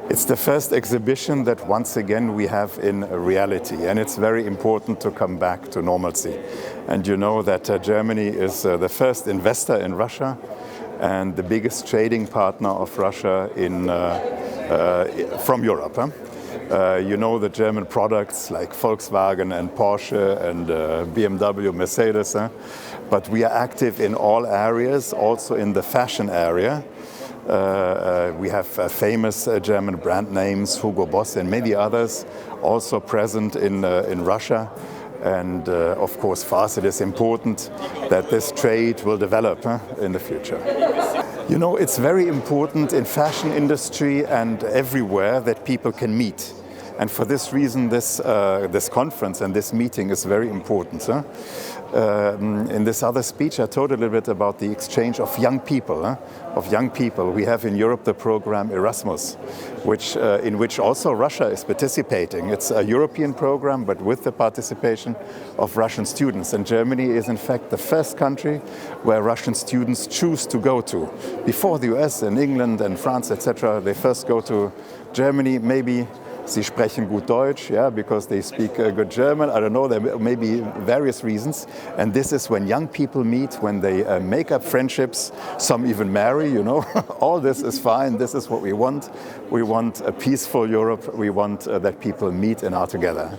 It's the first exhibition that once again we have in reality, and it's very important to come back to normalcy. And you know that Germany is the first investor in Russia and the biggest trading partner of Russia from Europe. You know the German products like Volkswagen and Porsche and BMW, Mercedes, but we are active in all areas, also in the fashion area. We have famous German brand names, Hugo Boss and many others, also present in Russia. And of course, for us, it is important that this trade will develop in the future. You know, it's very important in fashion industry and everywhere that people can meet. And for this reason, this conference and this meeting is very important. In this other speech, I told a little bit about the exchange of young people. We have in Europe the program Erasmus, in which also Russia is participating. It's a European program, but with the participation of Russian students. And Germany is, in fact, the first country where Russian students choose to go to. Before the US and England and France, etc., they first go to Germany, maybe. Sie sprechen gut Deutsch, yeah, because they speak good German. I don't know, there may be various reasons. And this is when young people meet, when they make up friendships, some even marry, you know. All this is fine. This is what we want. We want a peaceful Europe. We want that people meet and are together.